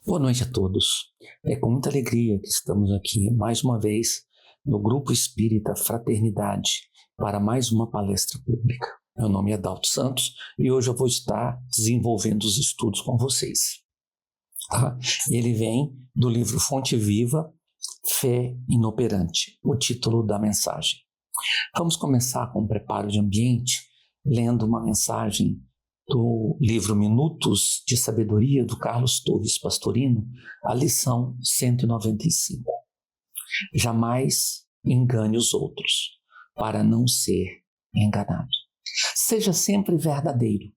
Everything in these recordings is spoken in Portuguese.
Boa noite a todos. É com muita alegria que estamos aqui mais uma vez no Grupo Espírita Fraternidade para mais uma palestra pública. Meu nome é Adalto Santos e hoje eu vou estar desenvolvendo os estudos com vocês. Ele vem do livro Fonte Viva, Fé Inoperante, o título da mensagem. Vamos começar com o preparo de ambiente, lendo uma mensagem do livro Minutos de Sabedoria, do Carlos Torres Pastorino, a lição 195. Jamais engane os outros, para não ser enganado. Seja sempre verdadeiro.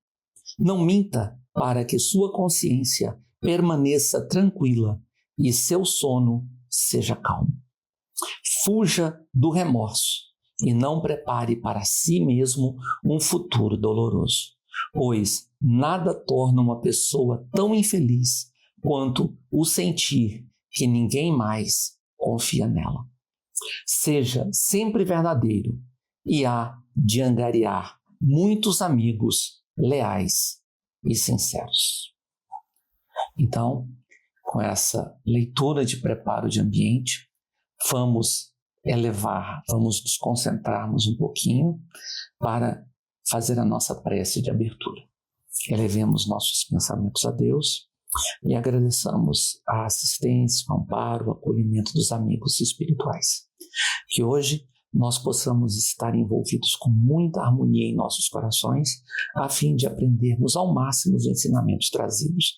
Não minta para que sua consciência permaneça tranquila e seu sono seja calmo. Fuja do remorso e não prepare para si mesmo um futuro doloroso, pois nada torna uma pessoa tão infeliz quanto o sentir que ninguém mais confia nela. Seja sempre verdadeiro e há de angariar muitos amigos leais e sinceros. Então, com essa leitura de preparo de ambiente, vamos nos concentrarmos um pouquinho para fazer a nossa prece de abertura. Elevemos nossos pensamentos a Deus e agradeçamos a assistência, o amparo, o acolhimento dos amigos espirituais. Que hoje nós possamos estar envolvidos com muita harmonia em nossos corações, a fim de aprendermos ao máximo os ensinamentos trazidos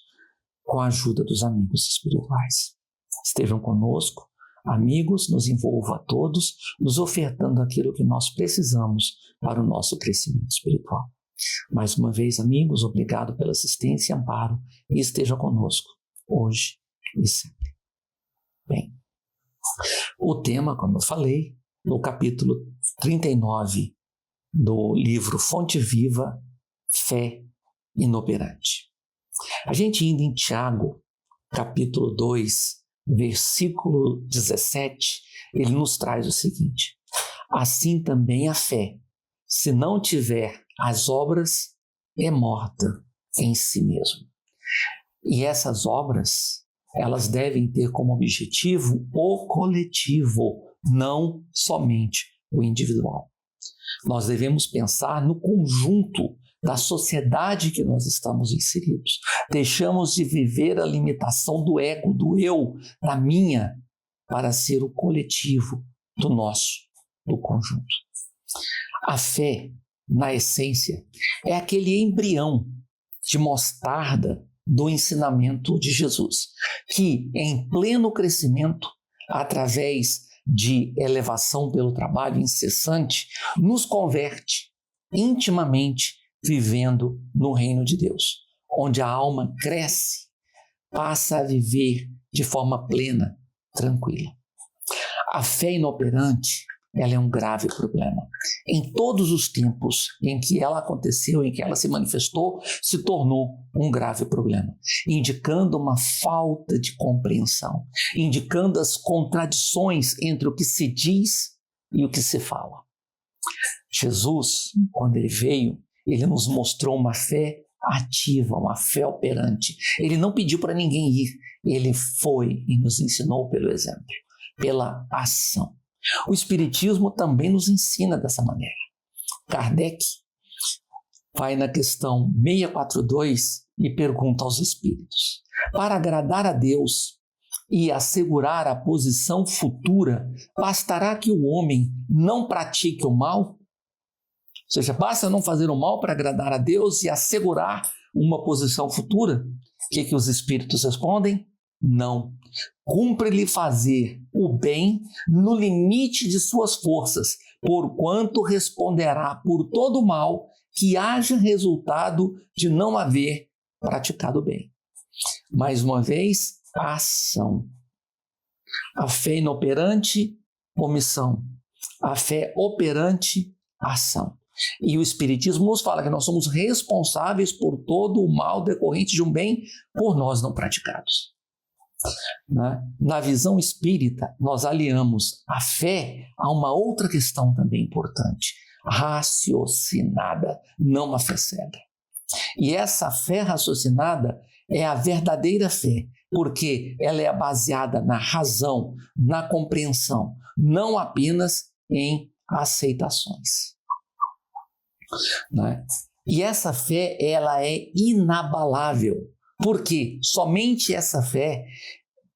com a ajuda dos amigos espirituais. Estejam conosco, amigos, nos envolva a todos, nos ofertando aquilo que nós precisamos para o nosso crescimento espiritual. Mais uma vez, amigos, obrigado pela assistência e amparo e esteja conosco, hoje e sempre. Bem, o tema, como eu falei, no capítulo 39 do livro Fonte Viva, Fé Inoperante. A gente indo em Tiago, capítulo 2, versículo 17, ele nos traz o seguinte: assim também a fé, se não tiver as obras, é morta em si mesmo. E essas obras, elas devem ter como objetivo o coletivo, não somente o individual. Nós devemos pensar no conjunto da sociedade que nós estamos inseridos. Deixamos de viver a limitação do ego, do eu, da minha, para ser o coletivo do nosso, do conjunto. A fé, na essência, é aquele embrião de mostarda do ensinamento de Jesus, que em pleno crescimento, através de elevação pelo trabalho incessante, nos converte intimamente vivendo no reino de Deus, onde a alma cresce, passa a viver de forma plena, tranquila. A fé inoperante, ela é um grave problema. Em todos os tempos em que ela aconteceu, em que ela se manifestou, se tornou um grave problema, indicando uma falta de compreensão, indicando as contradições entre o que se diz e o que se fala. Jesus, quando ele veio, ele nos mostrou uma fé ativa, uma fé operante. Ele não pediu para ninguém ir, ele foi e nos ensinou pelo exemplo, pela ação. O Espiritismo também nos ensina dessa maneira. Kardec vai na questão 642 e pergunta aos espíritos: para agradar a Deus e assegurar a posição futura, bastará que o homem não pratique o mal? Ou seja, basta não fazer o mal para agradar a Deus e assegurar uma posição futura? O que os espíritos respondem? Não. Cumpre-lhe fazer o bem no limite de suas forças, porquanto responderá por todo o mal que haja resultado de não haver praticado o bem. Mais uma vez, a ação. A fé inoperante, omissão. A fé operante, ação. E o Espiritismo nos fala que nós somos responsáveis por todo o mal decorrente de um bem por nós não praticados. Na visão espírita, nós aliamos a fé a uma outra questão também importante: raciocinada, não uma fé cega. E essa fé raciocinada é a verdadeira fé, porque ela é baseada na razão, na compreensão, não apenas em aceitações. Né? E essa fé, ela é inabalável, porque somente essa fé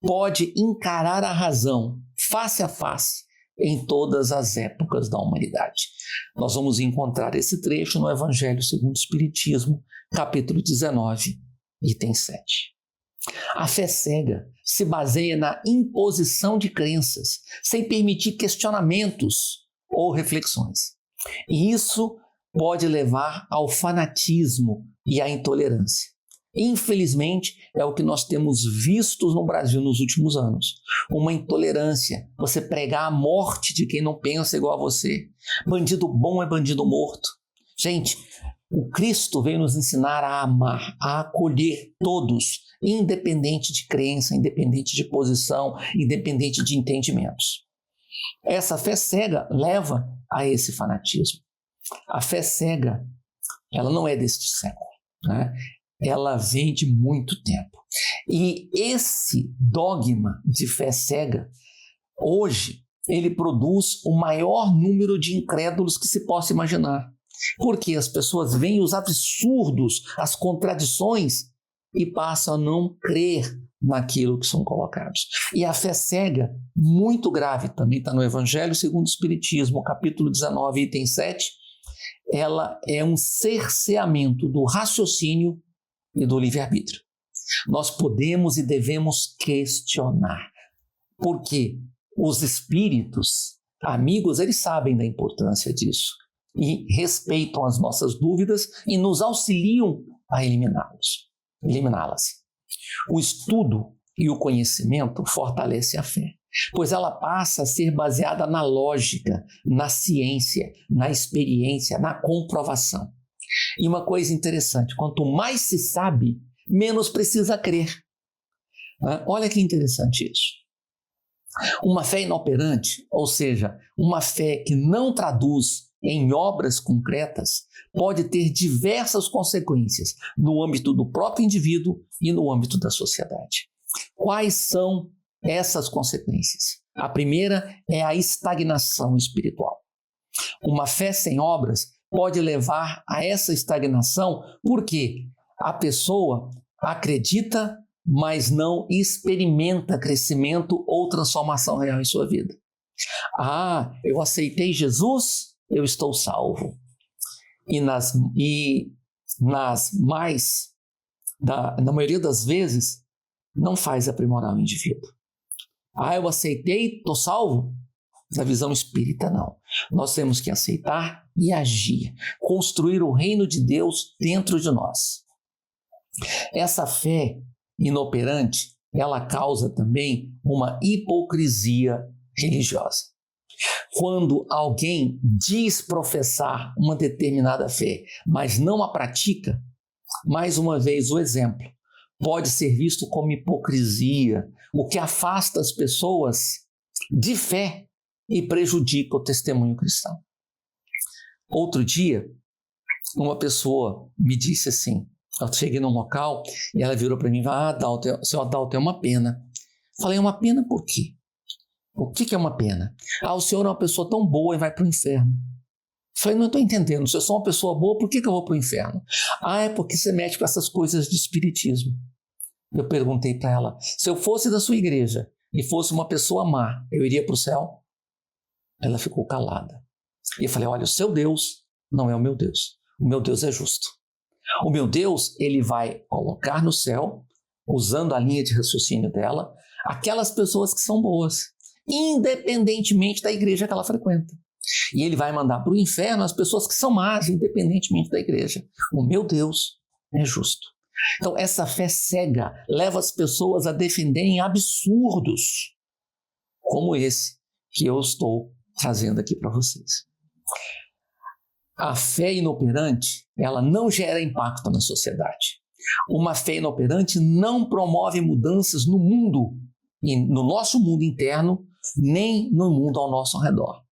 pode encarar a razão face a face em todas as épocas da humanidade. Nós vamos encontrar esse trecho no Evangelho segundo o Espiritismo, capítulo 19, item 7. A fé cega se baseia na imposição de crenças, sem permitir questionamentos ou reflexões. E isso pode levar ao fanatismo e à intolerância. Infelizmente, é o que nós temos visto no Brasil nos últimos anos. Uma intolerância, você pregar a morte de quem não pensa igual a você. Bandido bom é bandido morto. Gente, o Cristo veio nos ensinar a amar, a acolher todos, independente de crença, independente de posição, independente de entendimentos. Essa fé cega leva a esse fanatismo. A fé cega, ela não é deste século, né? Ela vem de muito tempo. E esse dogma de fé cega, hoje, ele produz o maior número de incrédulos que se possa imaginar. Porque as pessoas veem os absurdos, as contradições e passam a não crer naquilo que são colocados. E a fé cega, muito grave, também está no Evangelho segundo o Espiritismo, capítulo 19, item 7, ela é um cerceamento do raciocínio e do livre-arbítrio. Nós podemos e devemos questionar, porque os espíritos amigos, eles sabem da importância disso e respeitam as nossas dúvidas e nos auxiliam a eliminá-las. O estudo e o conhecimento fortalecem a fé, pois ela passa a ser baseada na lógica, na ciência, na experiência, na comprovação. E uma coisa interessante, quanto mais se sabe, menos precisa crer. Olha que interessante isso. Uma fé inoperante, ou seja, uma fé que não traduz em obras concretas, pode ter diversas consequências no âmbito do próprio indivíduo e no âmbito da sociedade. Quais são essas consequências? A primeira é a estagnação espiritual. Uma fé sem obras pode levar a essa estagnação porque a pessoa acredita, mas não experimenta crescimento ou transformação real em sua vida. Eu aceitei Jesus, eu estou salvo. Na maioria das vezes, não faz aprimorar o indivíduo. Eu aceitei, estou salvo? Na visão espírita, não. Nós temos que aceitar e agir, construir o reino de Deus dentro de nós. Essa fé inoperante, ela causa também uma hipocrisia religiosa. Quando alguém diz professar uma determinada fé, mas não a pratica, mais uma vez o exemplo, pode ser visto como hipocrisia, o que afasta as pessoas de fé e prejudica o testemunho cristão. Outro dia, uma pessoa me disse assim, eu cheguei num local e ela virou para mim e falou, seu Adalto, é uma pena. Falei, uma pena por quê? O que é uma pena? O senhor é uma pessoa tão boa e vai para o inferno. Falei, não estou entendendo, se eu sou uma pessoa boa, por que eu vou para o inferno? É porque você mexe com essas coisas de espiritismo. Eu perguntei para ela, se eu fosse da sua igreja e fosse uma pessoa má, eu iria para o céu? Ela ficou calada. E eu falei, olha, o seu Deus não é o meu Deus. O meu Deus é justo. O meu Deus, ele vai colocar no céu, usando a linha de raciocínio dela, aquelas pessoas que são boas, independentemente da igreja que ela frequenta. E ele vai mandar para o inferno as pessoas que são más, independentemente da igreja. O meu Deus é justo. Então, essa fé cega leva as pessoas a defenderem absurdos como esse que eu estou trazendo aqui para vocês. A fé inoperante, ela não gera impacto na sociedade. Uma fé inoperante não promove mudanças no mundo, no nosso mundo interno, nem no mundo ao nosso redor.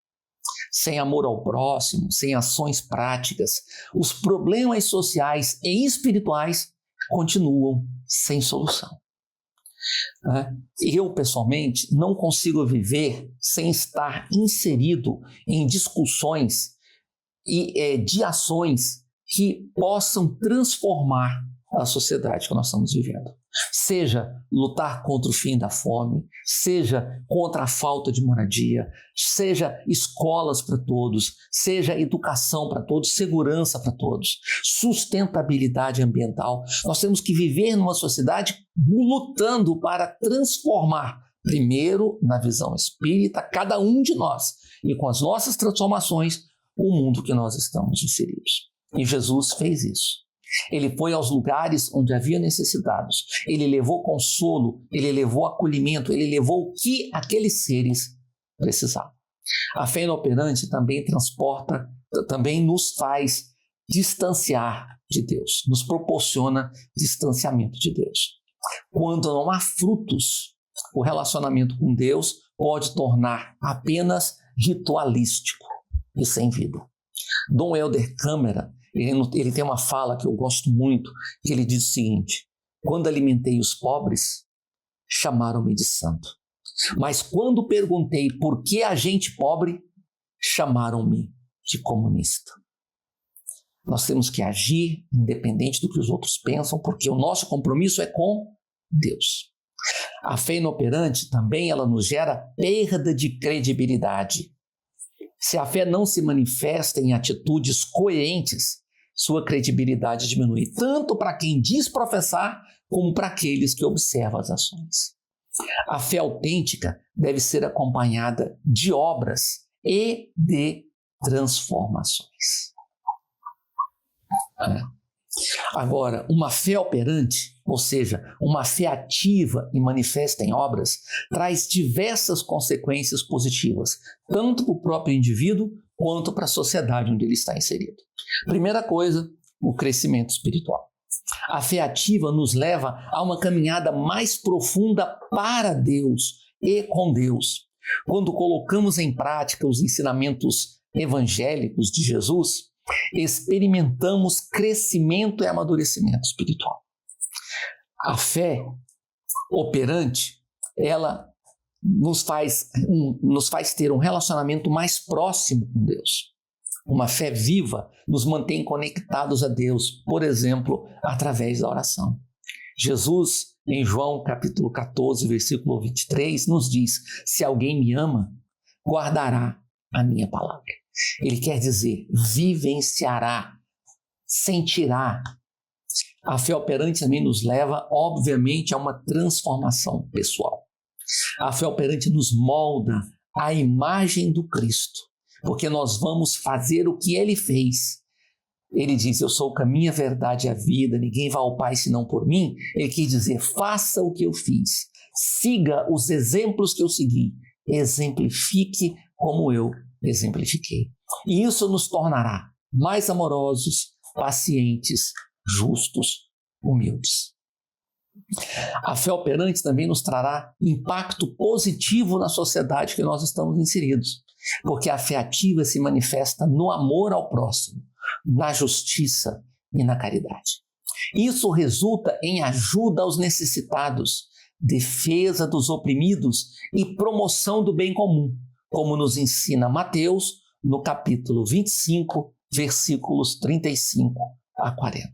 Sem amor ao próximo, sem ações práticas, os problemas sociais e espirituais continuam sem solução. né? Eu, pessoalmente, não consigo viver sem estar inserido em discussões e de ações que possam transformar a sociedade que nós estamos vivendo. Seja lutar contra o fim da fome, seja contra a falta de moradia, seja escolas para todos, seja educação para todos, segurança para todos, sustentabilidade ambiental. Nós temos que viver numa sociedade lutando para transformar, primeiro, na visão espírita, cada um de nós, e com as nossas transformações, o mundo que nós estamos inseridos. E Jesus fez isso. Ele foi aos lugares onde havia necessitados, ele levou consolo, ele levou acolhimento, ele levou o que aqueles seres precisavam. A fé inoperante também nos faz distanciar de Deus, nos proporciona distanciamento de Deus. Quando não há frutos, o relacionamento com Deus pode tornar apenas ritualístico e sem vida. Dom Helder Câmara, ele tem uma fala que eu gosto muito, que ele diz o seguinte: quando alimentei os pobres, chamaram-me de santo. Mas quando perguntei por que a gente pobre, chamaram-me de comunista. Nós temos que agir independente do que os outros pensam, porque o nosso compromisso é com Deus. A fé inoperante também ela nos gera perda de credibilidade. Se a fé não se manifesta em atitudes coerentes, sua credibilidade diminui, tanto para quem diz professar, como para aqueles que observam as ações. A fé autêntica deve ser acompanhada de obras e de transformações. Agora, uma fé operante, ou seja, uma fé ativa e manifesta em obras, traz diversas consequências positivas, tanto para o próprio indivíduo quanto para a sociedade onde ele está inserido. Primeira coisa, o crescimento espiritual. A fé ativa nos leva a uma caminhada mais profunda para Deus e com Deus. Quando colocamos em prática os ensinamentos evangélicos de Jesus, experimentamos crescimento e amadurecimento espiritual. A fé operante, ela nos faz ter um relacionamento mais próximo com Deus. Uma fé viva nos mantém conectados a Deus, por exemplo, através da oração. Jesus, em João capítulo 14, versículo 23, nos diz: se alguém me ama, guardará a minha palavra. Ele quer dizer, vivenciará, sentirá. A fé operante também nos leva, obviamente, a uma transformação pessoal. A fé operante nos molda à imagem do Cristo, porque nós vamos fazer o que Ele fez. Ele diz, eu sou o caminho, a verdade e a vida, ninguém vai ao Pai senão por mim. Ele quer dizer, faça o que eu fiz, siga os exemplos que eu segui, exemplifique como eu exemplifiquei. E isso nos tornará mais amorosos, pacientes, justos, humildes. A fé operante também nos trará impacto positivo na sociedade que nós estamos inseridos, porque a fé ativa se manifesta no amor ao próximo, na justiça e na caridade. Isso resulta em ajuda aos necessitados, defesa dos oprimidos e promoção do bem comum, como nos ensina Mateus no capítulo 25, versículos 35 a 40.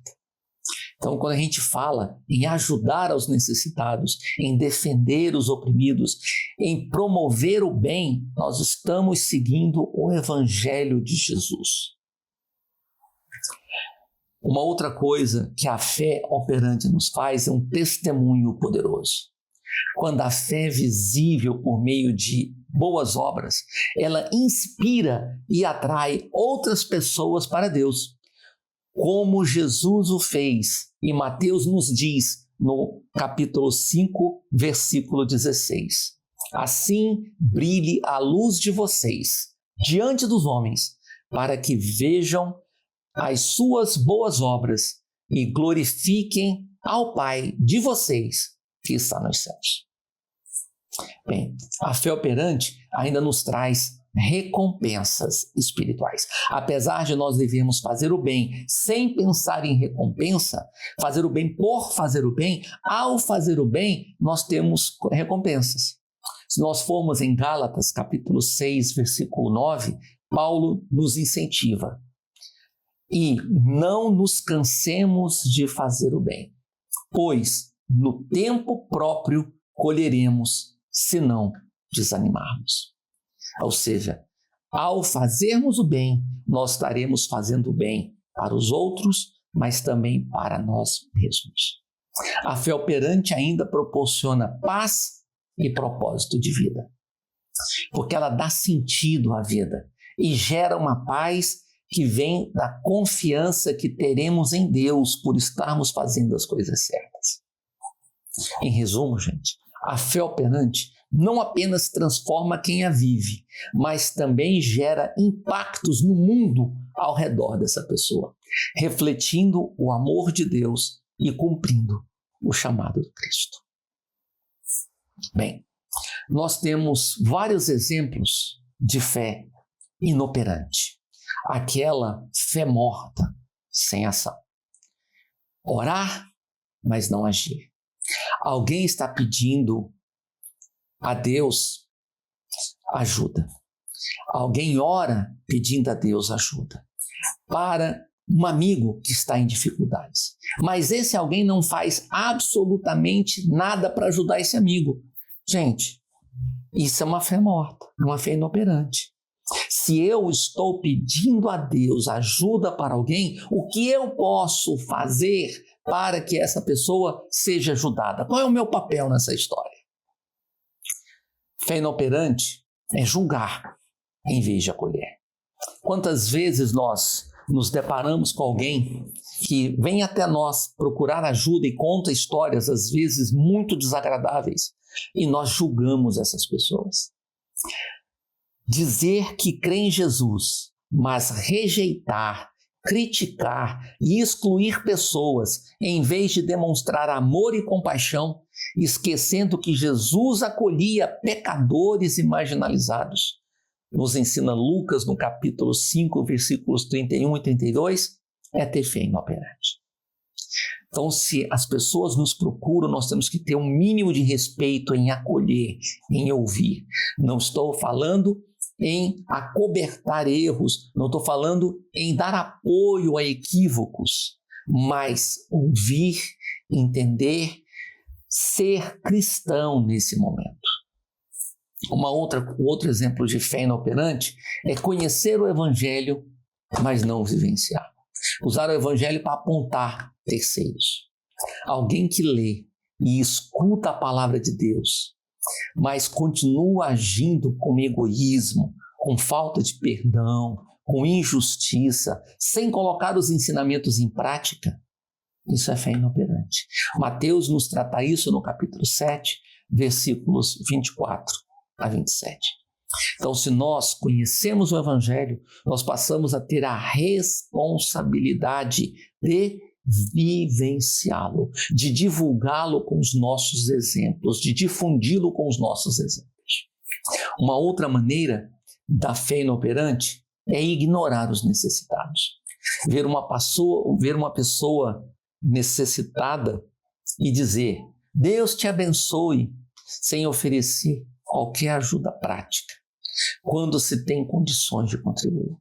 Então, quando a gente fala em ajudar aos necessitados, em defender os oprimidos, em promover o bem, nós estamos seguindo o Evangelho de Jesus. Uma outra coisa que a fé operante nos faz é um testemunho poderoso. Quando a fé é visível por meio de boas obras, ela inspira e atrai outras pessoas para Deus, como Jesus o fez. E Mateus nos diz no capítulo 5, versículo 16: assim brilhe a luz de vocês diante dos homens, para que vejam as suas boas obras e glorifiquem ao Pai de vocês que está nos céus. Bem, a fé operante ainda nos traz recompensas espirituais. Apesar de nós devemos fazer o bem sem pensar em recompensa, fazer o bem por fazer o bem, ao fazer o bem, nós temos recompensas. Se nós formos em Gálatas, capítulo 6, versículo 9, Paulo nos incentiva. E não nos cansemos de fazer o bem, pois no tempo próprio colheremos, se não desanimarmos. Ou seja, ao fazermos o bem, nós estaremos fazendo o bem para os outros, mas também para nós mesmos. A fé operante ainda proporciona paz e propósito de vida, porque ela dá sentido à vida e gera uma paz que vem da confiança que teremos em Deus por estarmos fazendo as coisas certas. Em resumo, gente, a fé operante não apenas transforma quem a vive, mas também gera impactos no mundo ao redor dessa pessoa, refletindo o amor de Deus e cumprindo o chamado de Cristo. Bem, nós temos vários exemplos de fé inoperante. Aquela fé morta, sem ação. Orar, mas não agir. Alguém está pedindo a Deus ajuda. Alguém ora pedindo a Deus ajuda para um amigo que está em dificuldades. Mas esse alguém não faz absolutamente nada para ajudar esse amigo. Gente, isso é uma fé morta, uma fé inoperante. Se eu estou pedindo a Deus ajuda para alguém, o que eu posso fazer para que essa pessoa seja ajudada? Qual é o meu papel nessa história? Fé inoperante é julgar em vez de acolher. Quantas vezes nós nos deparamos com alguém que vem até nós procurar ajuda e conta histórias, às vezes muito desagradáveis, e nós julgamos essas pessoas. Dizer que crê em Jesus, mas rejeitar, criticar e excluir pessoas em vez de demonstrar amor e compaixão, esquecendo que Jesus acolhia pecadores e marginalizados. Nos ensina Lucas no capítulo 5, versículos 31 e 32, é ter fé inoperante. Então, se as pessoas nos procuram, nós temos que ter um mínimo de respeito em acolher, em ouvir. Não estou falando em acobertar erros, não estou falando em dar apoio a equívocos, mas ouvir, entender, ser cristão nesse momento. Outro exemplo de fé inoperante é conhecer o Evangelho, mas não vivenciar. Usar o Evangelho para apontar terceiros. Alguém que lê e escuta a palavra de Deus, mas continua agindo com egoísmo, com falta de perdão, com injustiça, sem colocar os ensinamentos em prática, isso é fé inoperante. Mateus nos trata isso no capítulo 7, versículos 24 a 27. Então, se nós conhecemos o Evangelho, nós passamos a ter a responsabilidade de vivenciá-lo, de divulgá-lo com os nossos exemplos, de difundi-lo com os nossos exemplos. Uma outra maneira da fé inoperante é ignorar os necessitados. Ver uma pessoa necessitada e dizer: Deus te abençoe, sem oferecer qualquer ajuda prática, quando se tem condições de contribuir.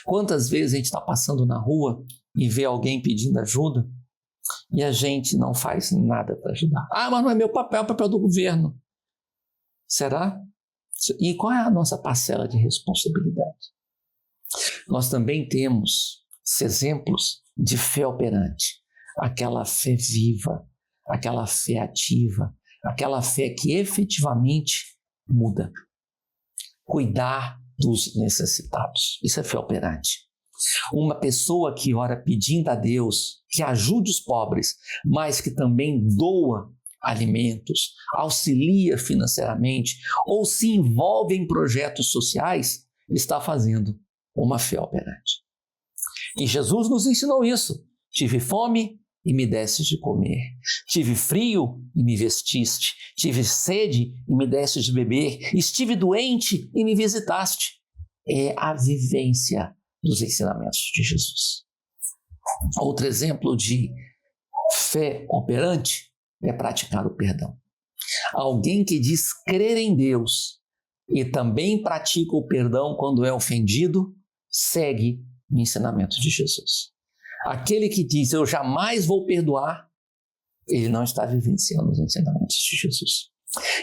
Quantas vezes a gente está passando na rua e vê alguém pedindo ajuda e a gente não faz nada para ajudar? Ah, mas não é meu papel, é o papel do governo. Será? E qual é a nossa parcela de responsabilidade? Nós também temos exemplos de fé operante, aquela fé viva, aquela fé ativa, aquela fé que efetivamente muda. Cuidar dos necessitados, isso é fé operante. Uma pessoa que ora pedindo a Deus que ajude os pobres, mas que também doa alimentos, auxilia financeiramente ou se envolve em projetos sociais, está fazendo uma fé operante. E Jesus nos ensinou isso. Tive fome e me destes de comer. Tive frio e me vestiste. Tive sede e me destes de beber. Estive doente e me visitaste. é a vivência dos ensinamentos de Jesus. Outro exemplo de fé operante é praticar o perdão. Alguém que diz crer em Deus e também pratica o perdão quando é ofendido, segue o ensinamento de Jesus. Aquele que diz eu jamais vou perdoar, ele não está vivenciando os ensinamentos de Jesus.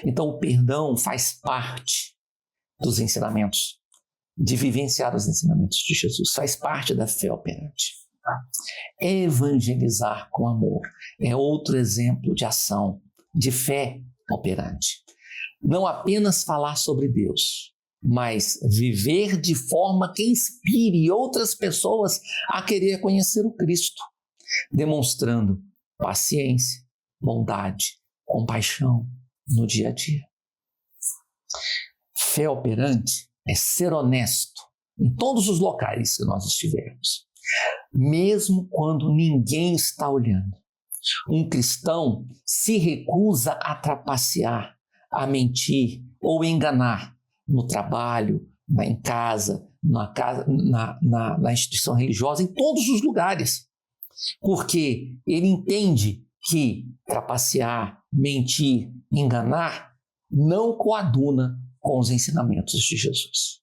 Então o perdão faz parte dos ensinamentos, de vivenciar os ensinamentos de Jesus, faz parte da fé operante. Evangelizar com amor é outro exemplo de ação, de fé operante. Não apenas falar sobre Deus, mas viver de forma que inspire outras pessoas a querer conhecer o Cristo, demonstrando paciência, bondade, compaixão no dia a dia. Fé operante é ser honesto em todos os locais que nós estivermos, mesmo quando ninguém está olhando. Um cristão se recusa a trapacear, a mentir ou enganar no trabalho, em casa, na instituição religiosa, em todos os lugares, porque ele entende que trapacear, mentir, enganar não coaduna com os ensinamentos de Jesus.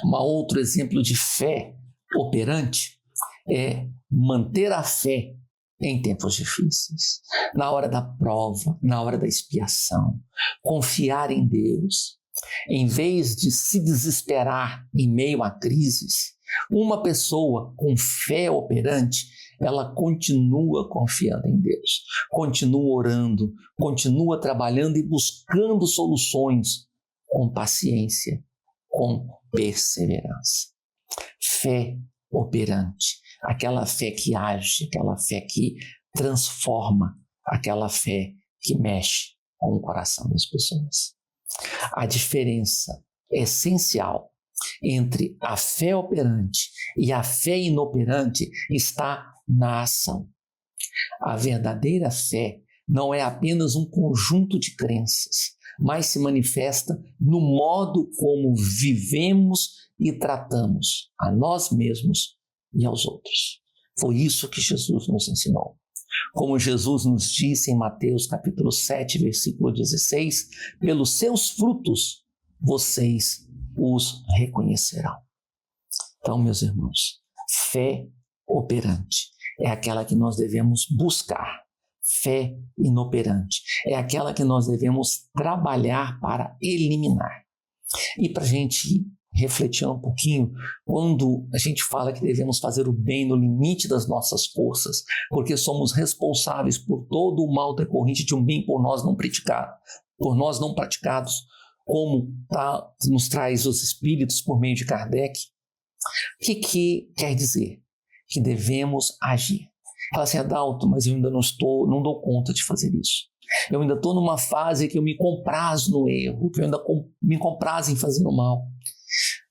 Um outro exemplo de fé operante é manter a fé em tempos difíceis, na hora da prova, na hora da expiação, confiar em Deus. Em vez de se desesperar em meio a crises, uma pessoa com fé operante, ela continua confiando em Deus, continua orando, continua trabalhando e buscando soluções com paciência, com perseverança. Fé operante, aquela fé que age, aquela fé que transforma, aquela fé que mexe com o coração das pessoas. A diferença essencial entre a fé operante e a fé inoperante está na ação. A verdadeira fé não é apenas um conjunto de crenças, mas se manifesta no modo como vivemos e tratamos a nós mesmos e aos outros. Foi isso que Jesus nos ensinou. Como Jesus nos disse em Mateus capítulo 7, versículo 16, pelos seus frutos vocês os reconhecerão. Então, meus irmãos, fé operante é aquela que nós devemos buscar. Fé inoperante é aquela que nós devemos trabalhar para eliminar. E para a gente refletir um pouquinho, quando a gente fala que devemos fazer o bem no limite das nossas forças, porque somos responsáveis por todo o mal decorrente de um bem por nós não praticados, como nos traz os Espíritos por meio de Kardec, o que quer dizer? Que devemos agir. Fala assim, Adalto, mas eu ainda não dou conta de fazer isso. Eu ainda estou numa fase que eu me comprazo no erro, que eu ainda me comprazo em fazer o mal.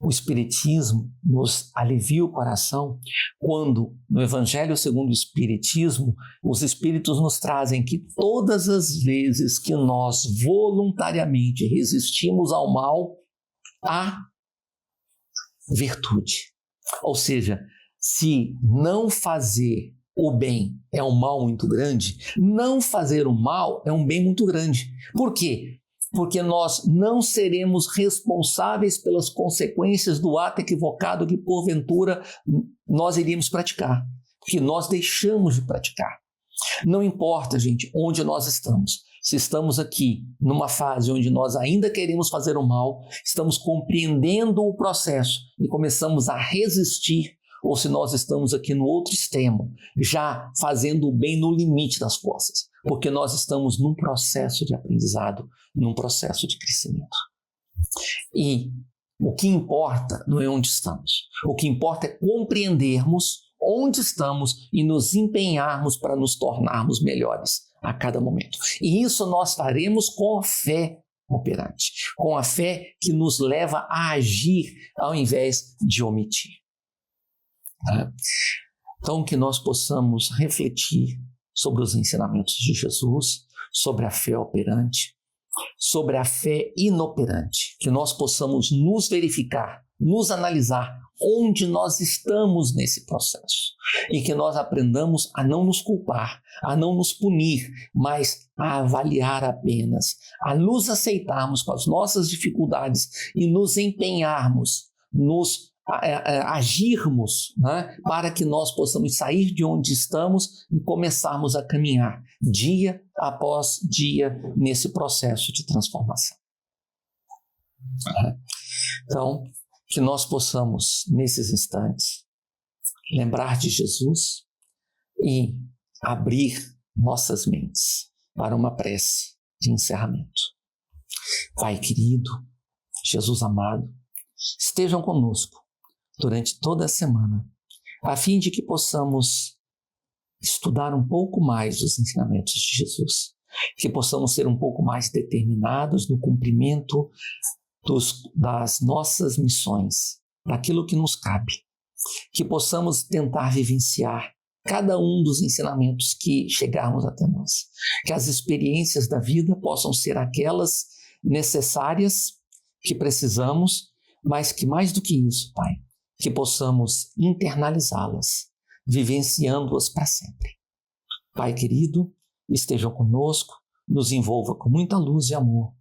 O Espiritismo nos alivia o coração quando, no Evangelho segundo o Espiritismo, os Espíritos nos trazem que todas as vezes que nós voluntariamente resistimos ao mal, há virtude. Ou seja, se não fazer o bem é um mal muito grande, não fazer o mal é um bem muito grande. Por quê? Porque nós não seremos responsáveis pelas consequências do ato equivocado que, porventura, nós iríamos praticar, que nós deixamos de praticar. Não importa, gente, onde nós estamos. Se estamos aqui numa fase onde nós ainda queremos fazer o mal, estamos compreendendo o processo e começamos a resistir, ou se nós estamos aqui no outro extremo, já fazendo o bem no limite das forças, porque nós estamos num processo de aprendizado, num processo de crescimento. E o que importa não é onde estamos, o que importa é compreendermos onde estamos e nos empenharmos para nos tornarmos melhores a cada momento. E isso nós faremos com a fé operante, com a fé que nos leva a agir ao invés de omitir. Então, que nós possamos refletir sobre os ensinamentos de Jesus, sobre a fé operante sobre a fé inoperante, que nós possamos nos verificar, nos analisar onde nós estamos nesse processo e que nós aprendamos a não nos culpar, a não nos punir, mas a avaliar apenas, a nos aceitarmos com as nossas dificuldades e nos empenharmos, agirmos, né, para que nós possamos sair de onde estamos e começarmos a caminhar dia após dia nesse processo de transformação. Então, que nós possamos, nesses instantes, lembrar de Jesus e abrir nossas mentes para uma prece de encerramento. Pai querido, Jesus amado, estejam conosco durante toda a semana, a fim de que possamos estudar um pouco mais os ensinamentos de Jesus, que possamos ser um pouco mais determinados no cumprimento das nossas missões, daquilo que nos cabe, que possamos tentar vivenciar cada um dos ensinamentos que chegarmos até nós, que as experiências da vida possam ser aquelas necessárias que precisamos, mas que mais do que isso, Pai, que possamos internalizá-las, vivenciando-as para sempre. Pai querido, estejam conosco, nos envolva com muita luz e amor,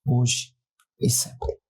hoje e sempre.